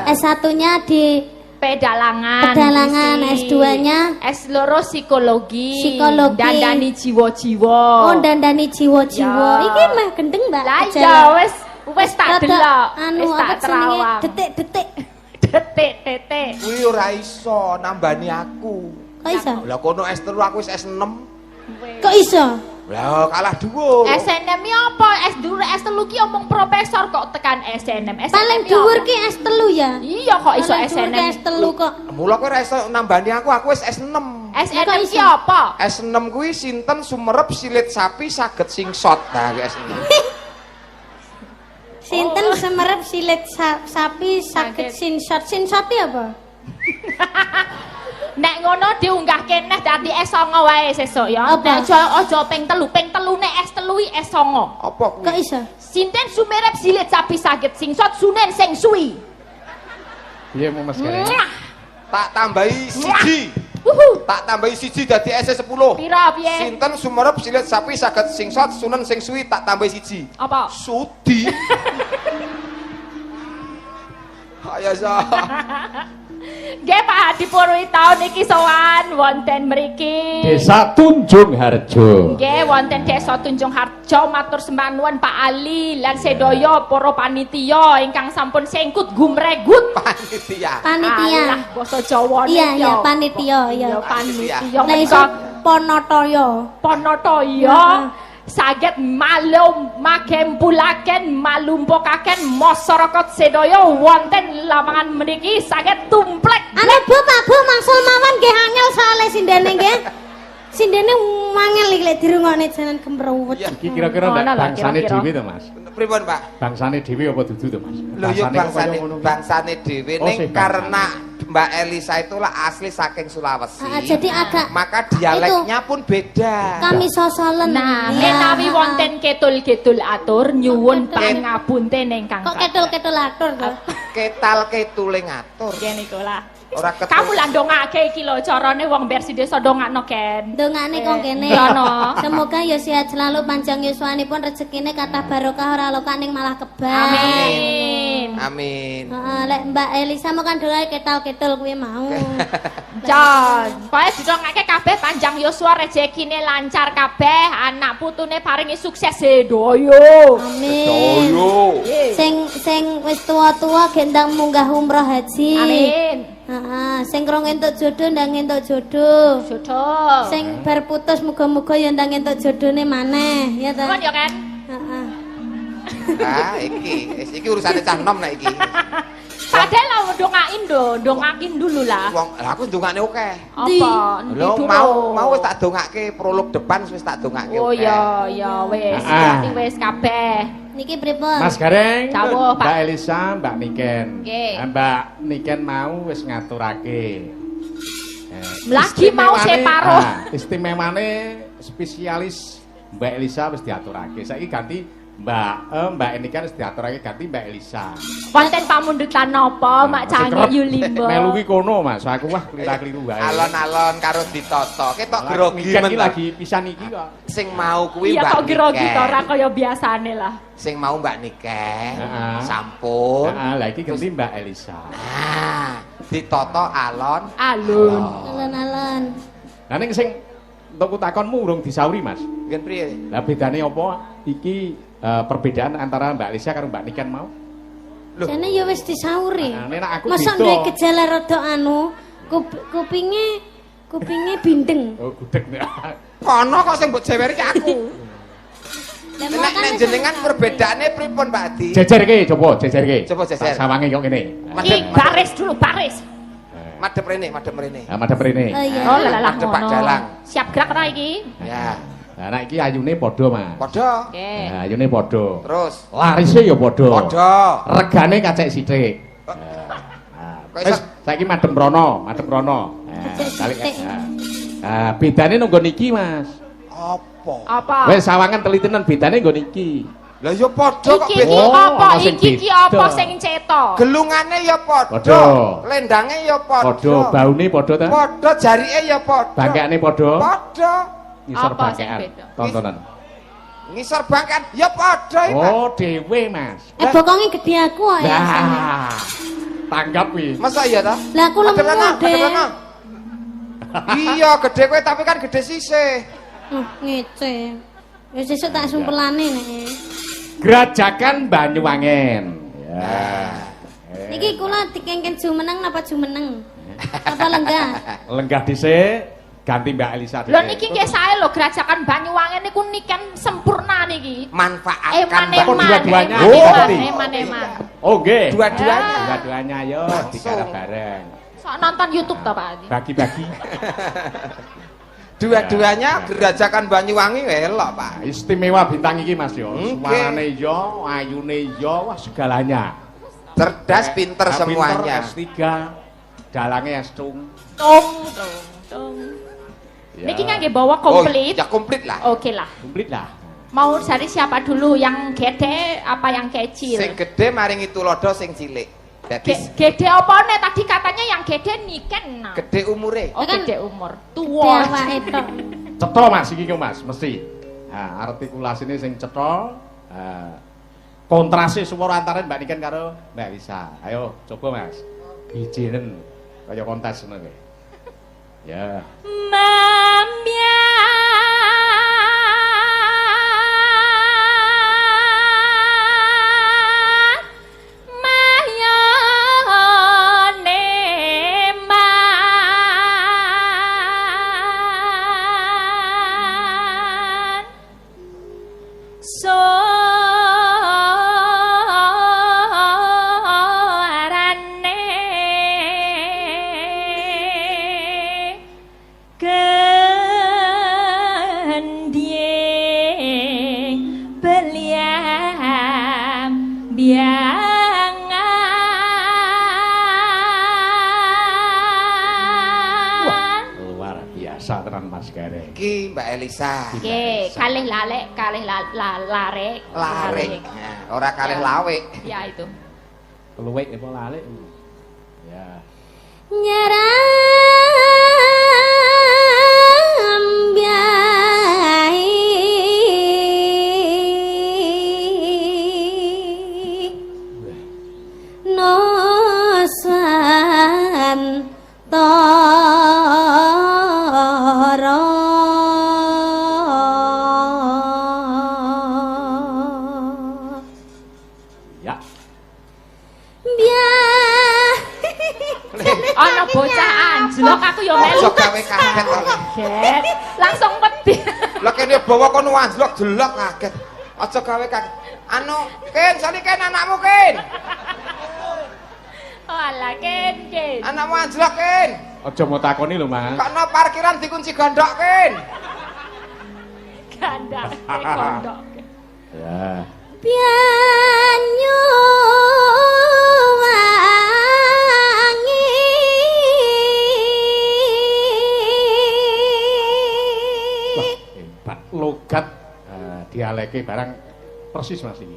Speaker 1: S1-nya di
Speaker 4: Pedalangan.
Speaker 1: Pedalangan,
Speaker 4: isi.
Speaker 1: S2-nya
Speaker 4: S2 psikologi.
Speaker 1: Psikologi.
Speaker 4: Dandani jiwa-jiwa.
Speaker 1: Oh, dandani jiwa-jiwa.
Speaker 4: Ya.
Speaker 1: Iki mah gendeng, Mbak.
Speaker 4: Lah
Speaker 1: Aja
Speaker 4: ya
Speaker 1: lah.
Speaker 4: wis tak
Speaker 1: Rada,
Speaker 4: delok.
Speaker 1: Anu
Speaker 4: Wis
Speaker 1: apa
Speaker 4: tak
Speaker 1: jenenge?
Speaker 4: terawang.
Speaker 1: Detik-detik.
Speaker 4: Detik-detik.
Speaker 3: kuwi ora iso nambani aku.
Speaker 1: Kok iso?
Speaker 3: Lah kono S3 aku wis S6.
Speaker 1: Kok iso?
Speaker 3: Lah kalah dhuwur.
Speaker 4: SNM ki apa? S2 S3 ki omong profesor kok tekan SNM. SNM
Speaker 1: Paling
Speaker 4: ki
Speaker 1: dhuwur
Speaker 4: apa?
Speaker 1: ki S3 ya.
Speaker 4: Iya kok iso
Speaker 1: Paling dhuwur ki
Speaker 4: SNM.
Speaker 1: S3 kok.
Speaker 3: Mula kowe ora iso nambani aku wis S6.
Speaker 4: SNM
Speaker 1: Kok
Speaker 4: ki
Speaker 1: iso?
Speaker 4: apa?
Speaker 3: S6 kuwi sinten sumerep silit sapi saged singsot. Nah, kuwi S6.
Speaker 1: Sinten semerep silit sapi sakit sinsot. Sinsot ya apa?
Speaker 4: Nek ngono diunggah keneh dadi S9 wae sesuk ya.
Speaker 1: Apa?
Speaker 4: Nek aja ping 3. Ping 3 nek S3 S9.
Speaker 3: Apa kuwi?
Speaker 1: Kok iso?
Speaker 4: Sinten sumerep silit sapi saged singsot sunen sing suwi.
Speaker 5: Iya, mau Mas Karen.
Speaker 4: Mwah.
Speaker 3: Tak tambahi siji. Tak tambahi siji dadi S10.
Speaker 4: Pira piye?
Speaker 3: Sinten sumerep silit sapi saged singsot sunen sing suwi tak tambahi siji.
Speaker 4: Apa?
Speaker 3: Sudi. Ayo sa.
Speaker 4: Nggih Pak Hadi Purwi taun iki sowan wonten mriki.
Speaker 5: Desa Tunjung Harjo.
Speaker 4: Nggih wonten Desa Tunjung Harjo matur sembah nuwun Pak Ali lan sedaya para panitia ingkang sampun sengkut gumregut.
Speaker 3: Panitia.
Speaker 1: Panitia.
Speaker 4: Alah basa Jawane.
Speaker 1: Iya, iya, panitia, iya.
Speaker 4: Panitia.
Speaker 1: Lah iso Ponatoyo.
Speaker 4: Ponatoya saged magempulaken malumpukaken masyarakat sedaya wonten lapangan mriki saged tumplek.
Speaker 1: Anu Bu, Pak Bu, mangsul mawon nggih angel soalé sindene nggih. Sindene mangel iki lek dirungokne jalan kemrewet.
Speaker 3: Iya.
Speaker 5: Iki kira-kira
Speaker 4: Mana
Speaker 5: ndak
Speaker 4: lah,
Speaker 5: bangsane
Speaker 4: kira-kira.
Speaker 5: dhewe to, Mas?
Speaker 3: Pripun, Pak?
Speaker 5: Bangsane dhewe apa dudu to, Mas?
Speaker 3: Lho yo bangsane dhewe
Speaker 5: Oh,
Speaker 3: ning
Speaker 5: sih,
Speaker 3: karena Mbak Elisa itulah asli saking Sulawesi.
Speaker 1: Jadi agak
Speaker 3: Maka dialeknya pun beda.
Speaker 1: kami sosolen.
Speaker 4: Nah,
Speaker 1: Iya.
Speaker 4: menawi wonten ketul-ketul atur nyuwun pangapunten ingkang
Speaker 1: Kok ketul-ketul atur to?
Speaker 3: Ketal ketule ngatur.
Speaker 4: Nggih niku lah.
Speaker 3: Ora ketul.
Speaker 4: Kamu lah ndongake iki lho carane wong versi desa ndongakno Ken.
Speaker 1: Dongane kok kene.
Speaker 4: Iya, no.
Speaker 1: Semoga ya sehat selalu, panjang yuswanipun rezekine kathah barokah ora lokaning malah kebal.
Speaker 4: Amin.
Speaker 3: Amin.
Speaker 1: Heeh, lek Mbak Elisa mau kan dongake ketal-ketul kuwi mau.
Speaker 4: Jon, pokoke didongake kabeh panjang yuswa rezekine lancar kabeh, anak putune paringi sukses sedoyo.
Speaker 1: Amin.
Speaker 3: Doyo.
Speaker 1: Sing wis tua-tua gendang munggah umroh haji.
Speaker 4: Amin.
Speaker 1: Heeh, sing krong entuk jodoh ndang entuk jodoh.
Speaker 4: Jodoh.
Speaker 1: Sing bar putus muga-muga ya ndang entuk jodone maneh, ya ta?
Speaker 4: Kon ya kan?
Speaker 1: Heeh.
Speaker 3: Ah, iki urusane cah nom nek iki.
Speaker 4: Padahal lah dongakin dulu lah.
Speaker 3: Wong, lah aku ndongakne akeh.
Speaker 4: Apa? Ndi
Speaker 3: Lho
Speaker 4: dulu?
Speaker 3: mau wis tak dongake prolog depan wis tak dongake.
Speaker 4: Oh
Speaker 3: akeh.
Speaker 4: ya, ya wis,
Speaker 5: Ah.
Speaker 4: berarti wis kabeh.
Speaker 1: Niki pripun?
Speaker 5: Mas Gareng,
Speaker 4: Dawuh, Pak.
Speaker 5: Mbak Elisa, Mbak Niken.
Speaker 4: Nggih.
Speaker 5: Mbak Niken mau wis ngaturake.
Speaker 4: Lagi mau separo.
Speaker 5: Istimewane spesialis Mbak Elisa wis diaturake. Saiki ganti Mbak Niken wis diaturake ganti Mbak Elisa.
Speaker 4: Wonten pamundutan napa, Mak Cangik Yulimba?
Speaker 5: Melu ki kono, Mas. Aku wah klira-kliru wae.
Speaker 3: Alon-alon karo ditata. Ketok grogi
Speaker 5: Niken
Speaker 3: men.
Speaker 5: iki lagi pisan iki kok.
Speaker 3: Sing mau kuwi
Speaker 4: Iya
Speaker 3: Mbak
Speaker 4: kok grogi
Speaker 3: Niken.
Speaker 4: to ora kaya biasane lah.
Speaker 3: Sing mau Mbak Niken.
Speaker 5: Heeh.
Speaker 3: Sampun.
Speaker 5: Heeh, lah iki ganti Mbak Elisa.
Speaker 3: Nah, ditata alon.
Speaker 4: Alun.
Speaker 1: Alon-alon.
Speaker 5: Lah ning sing entuk takonmu urung disauri, Mas.
Speaker 3: Ngen priye?
Speaker 5: Lah bedane apa iki perbedaan antara Mbak Elisa karo Mbak Niken mau?
Speaker 3: Loh.
Speaker 1: Jane ya wis disauri.
Speaker 5: Nah, nek aku
Speaker 1: Masa
Speaker 5: beda.
Speaker 1: duwe gejala rada anu, kupinge bindeng.
Speaker 5: Oh, gudeg.
Speaker 3: Kono kok sing mbok jeweri ki aku.
Speaker 1: Lah
Speaker 3: Nek
Speaker 1: makane
Speaker 3: nek jenengan
Speaker 1: sampean-
Speaker 3: perbedaane pripun Pak Adi?
Speaker 5: Jejerke, coba jejerke.
Speaker 3: Coba jejer.
Speaker 5: Tak sawange kok ngene.
Speaker 4: Iki baris dulu, baris.
Speaker 3: Madhep rene, madhep rene.
Speaker 5: Nah, madhep rene.
Speaker 1: Oh iya.
Speaker 4: Oh, lah
Speaker 3: Madhep Pak Dalang.
Speaker 4: Siap gerak ora iki?
Speaker 3: Ya,
Speaker 5: Lah nek iki ayune padha, Mas.
Speaker 3: padha.
Speaker 4: Oke.
Speaker 5: Nah, ayune padha.
Speaker 3: Terus
Speaker 5: Larise ya padha.
Speaker 3: padha.
Speaker 5: Regane kacek sithik.
Speaker 3: Kok
Speaker 5: Wis
Speaker 3: iso
Speaker 5: saiki madhep rono, madhep rono.
Speaker 1: Kacek sithik.
Speaker 5: Nah, bedane nunggu niki, Mas.
Speaker 3: apa?
Speaker 4: Apa?
Speaker 5: Wis sawangan telitenan bedane nggo niki.
Speaker 3: Lah ya padha kok
Speaker 4: Iki ki
Speaker 3: beda.
Speaker 5: Oh,
Speaker 4: apa?
Speaker 5: ana sing
Speaker 4: Iki ki
Speaker 5: beda.
Speaker 4: apa sing cetok?
Speaker 3: Gelungane ya
Speaker 5: Padha.
Speaker 3: padha. Lendange ya padha.
Speaker 5: Padha, baune padha ta?
Speaker 3: Padha, jarike ya padha.
Speaker 5: Bangkane padha.
Speaker 3: Padha.
Speaker 5: Ngisor
Speaker 4: Apa sing
Speaker 5: bangkean.
Speaker 4: beda?
Speaker 5: Tontonan.
Speaker 3: Ngisor bangkan ya padha iki, Pak.
Speaker 5: Oh, dhewe, Mas.
Speaker 1: bokonge gede aku kok ya.
Speaker 5: Lah. Tanggap wi.
Speaker 3: Masa iya ta?
Speaker 1: Lah aku
Speaker 3: Madhep
Speaker 1: lemu
Speaker 3: rono,
Speaker 1: deh.
Speaker 3: madhep rono. Iya, gede kowe tapi kan gede sisih.
Speaker 1: Ngece. Wis sesuk tak sumpelane nek.
Speaker 5: Grajakan Banyuwangen. Ya.
Speaker 1: Niki kula dikengken jumeneng napa jumeneng? Apa lenggah?
Speaker 5: Lenggah dhisik ganti Mbak Elisa dhisik.
Speaker 4: Lho niki nggih sae lho Grajakan Banyuwangen niku niken sempurna niki.
Speaker 3: Manfaatkan
Speaker 5: Apa dua-duanya?
Speaker 3: Oh,
Speaker 4: Eman.
Speaker 5: Oh, nggih.
Speaker 3: Dua-duanya.
Speaker 5: Dua-duanya ayo digarap bareng.
Speaker 4: Sok nonton YouTube to Pak Adi.
Speaker 5: Bagi-bagi.
Speaker 3: Dua-duanya Gerajakan Banyuwangi elok, Pak.
Speaker 5: Istimewa bintang iki Mas yo.
Speaker 3: Oke.
Speaker 5: Suarane yo, ayune yo, wah segalanya.
Speaker 3: Cerdas, pinter
Speaker 5: Nah,
Speaker 3: semuanya.
Speaker 5: S3, dalange S2.
Speaker 4: Tung.
Speaker 5: Ya.
Speaker 4: Niki nggih bawa komplit.
Speaker 3: Oh, ya komplit lah.
Speaker 4: Oke lah.
Speaker 5: Komplit lah.
Speaker 4: Mau dari siapa dulu? Yang gede apa yang kecil?
Speaker 3: Sing gede maringi tulodo sing cilik. Dadi
Speaker 4: Gede apa nih? Tadi katanya yang gede Niken. Nah.
Speaker 3: gede umure.
Speaker 4: Oh
Speaker 1: Kan
Speaker 4: gede umur.
Speaker 1: Gede
Speaker 4: Tua.
Speaker 1: awake tok.
Speaker 5: Cetha Mas iki ku Mas, mesti. Nah, artikulasine sing cetha. Kontrase swara antara Mbak Niken karo Mbak Lisa. Ayo coba Mas. Bijinen kaya kontes ngono kuwi. Ya. Luar biasa tenan Mas Gareng.
Speaker 3: Iki Mbak Elisa.
Speaker 4: Oke, kalih lalek, kalih larek.
Speaker 3: Larik. Nah, ora kalih lawe.
Speaker 4: Ya itu.
Speaker 5: Luwek apa lalik? Ya.
Speaker 1: Nyerambyai nosan toro
Speaker 5: Ya.
Speaker 4: Ana bocah anjlok aku yo melu.
Speaker 3: Aja gawe kaget kok.
Speaker 4: Kaget. Langsung wedi.
Speaker 3: Lah kene bawa kono anjlok delok kaget. Aja gawe kaget. Anu, Ken, sali Ken anakmu Ken.
Speaker 4: Oh alah Ken.
Speaker 3: Anakmu anjlok Ken.
Speaker 5: Aja mau takoni lho Mas.
Speaker 3: Kono parkiran dikunci gondok Ken.
Speaker 4: Gandang kondok.
Speaker 5: Ya.
Speaker 1: biar
Speaker 5: goleke barang persis Mas iki.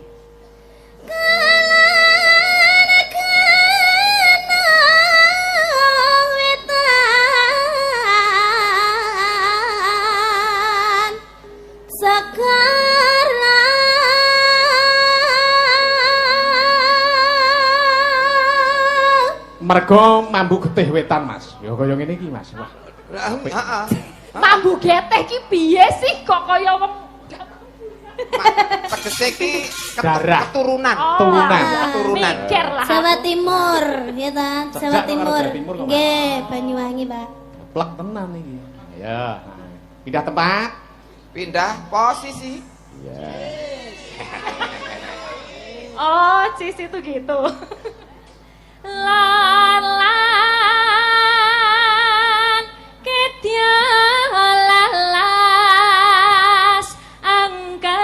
Speaker 5: Mergo mambu getih wetan Mas. Ya kaya ngene iki Mas. Wah.
Speaker 3: Heeh.
Speaker 4: Mambu getih ki piye sih kok kaya wong
Speaker 3: Tegese iki
Speaker 5: Darah.
Speaker 3: keturunan.
Speaker 5: Turunan.
Speaker 4: Mikir lah.
Speaker 1: Jawa Timur, ya ta? Jawa
Speaker 5: Cedhak
Speaker 1: Timur.
Speaker 5: karo Jawa Timur kok, Mas.
Speaker 1: Nggih, Banyuwangi, Pak.
Speaker 5: Plek tenan iki. Ya. Pindah tempat.
Speaker 3: Pindah posisi.
Speaker 5: Ya.
Speaker 4: Oh, cis itu gitu. Lalang kedya lalas angker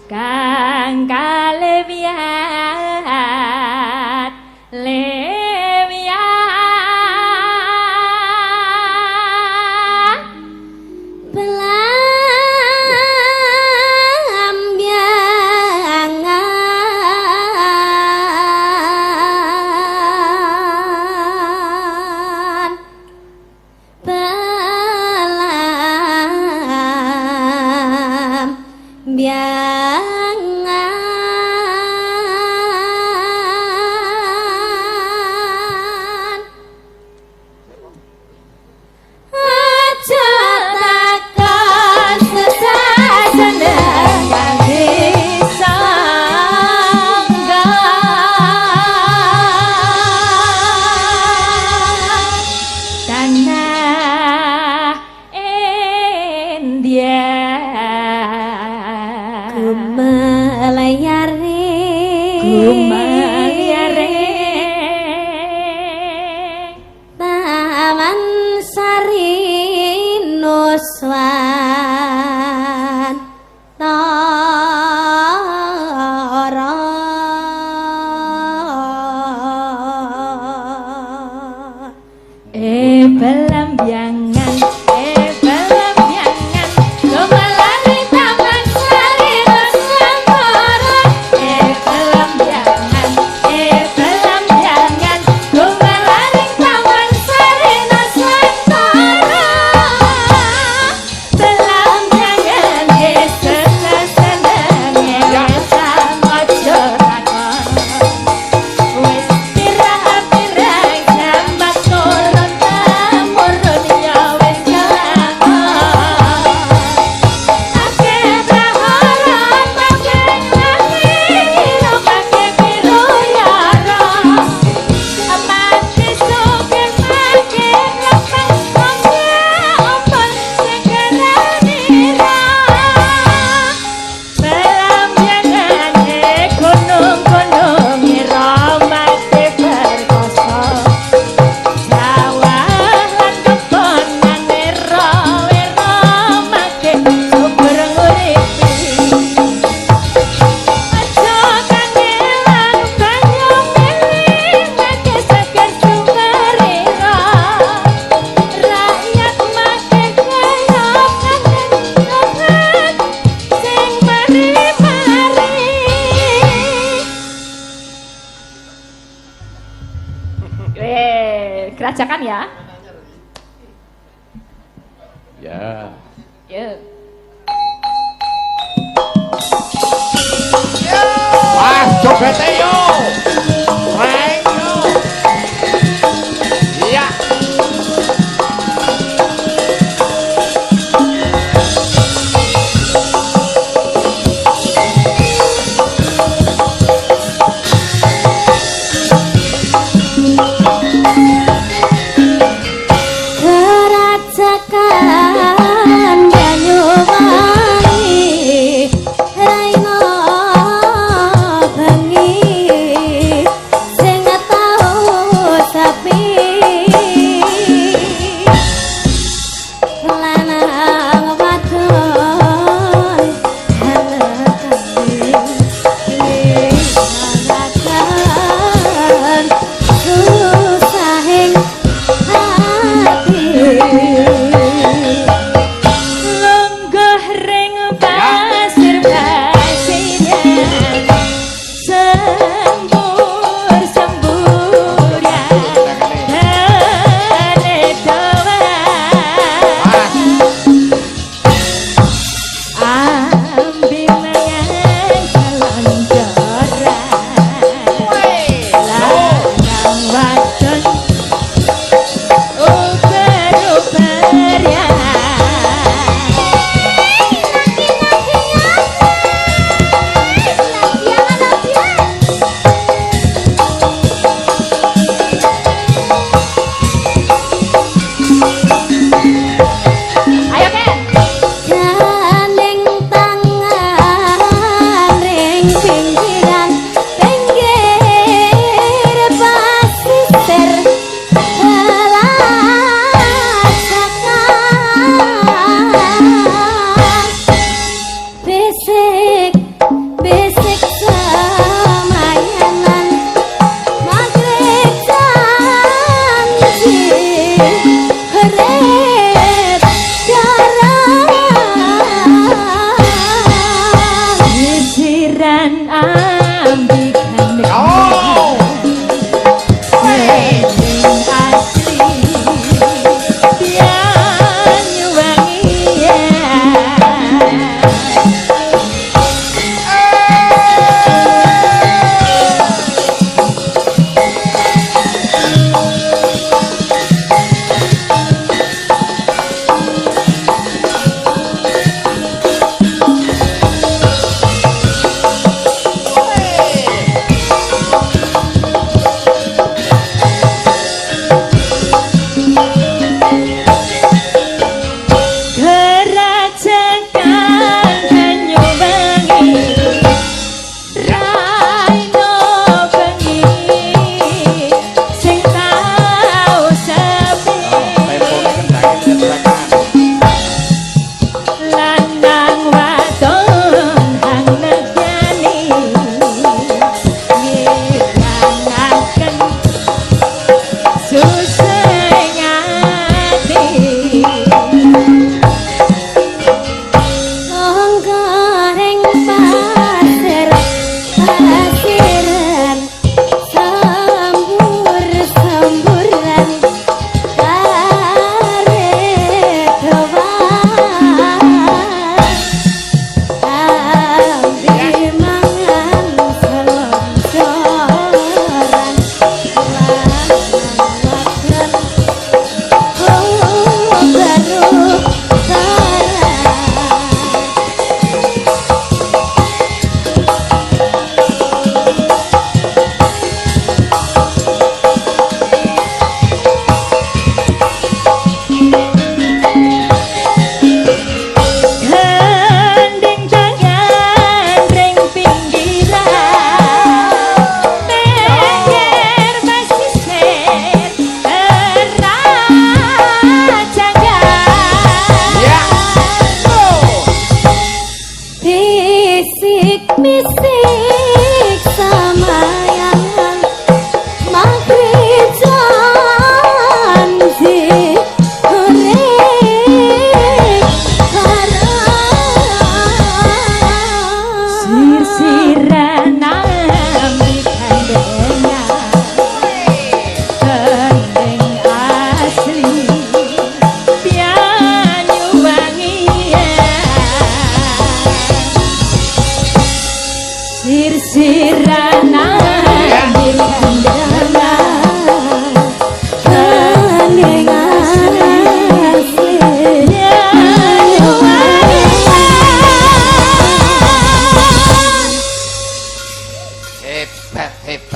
Speaker 4: kang kalewiat lewiat Belambiangan aja takon sesasana kang disangga tanah India
Speaker 1: Gumelayare Taman Sari Nuswan Tara
Speaker 4: Belambiangan Gumelari Taman Sari Nusantara Belambiangan Gumelari Taman Sari Nusantara Belambiangan seneng-senenge sama aja takon wis pirang-pirang sambat turun temurun ya wis jangan akeh praharap akeh ngiro akeh biru yara mati sugih akeh lepas wongnya ompol segera nira belambiangan gunung-gunung ngira mati berkoso sawah lan kebon nira wira mati subur nguripi aja kangelan banyu milih mati seger sumerira rakyat mati kaya kangen sing mari-mari gerajakan ya.
Speaker 5: Ya.
Speaker 4: Yuk.
Speaker 5: Wah, jogete yo. Reng yo. Iya.
Speaker 1: Kerajakan Banyuwangi Raina bengi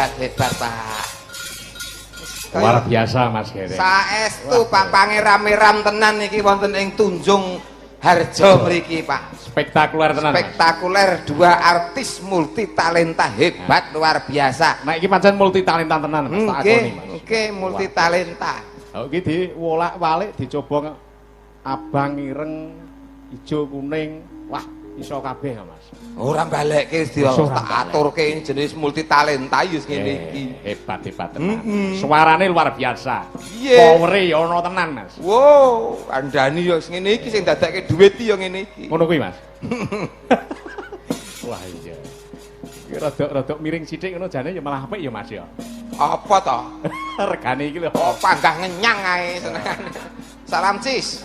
Speaker 3: hebat Pak.
Speaker 5: Luar biasa Mas Gere.
Speaker 3: Saestu Pak pangeram-eram tenan iki wonten ing Tunjung Harjo mriki Pak.
Speaker 5: Spektakuler tenan. Mas.
Speaker 3: Spektakuler, dua artis multi talenta hebat luar biasa.
Speaker 5: Nah iki pancen multi talenta tenan Mas. Tak akoni Mas.
Speaker 3: Oke, multi talenta.
Speaker 5: Oh iki diwolak-walik dicoba abang ireng, ijo kuning. Wah, iso kabeh ya Mas.
Speaker 3: Ora balekke wis tak aturke ini jenis multi talenta yus ngene iki.
Speaker 5: Hebat tenan. Suarane luar biasa.
Speaker 3: Iya.
Speaker 5: Powere ya ana tenan Mas.
Speaker 3: Wow, andani yo ngene iki sing dadekke dhuwit yo ngene iki.
Speaker 5: Ngono kuwi Mas. Wah iya. Iki rada miring sithik ngono jane ya malah apik ya Mas ya.
Speaker 3: Apa to?
Speaker 5: Regane iki lho.
Speaker 3: Oh, panggah ngenyang ae senengane. Salam cis.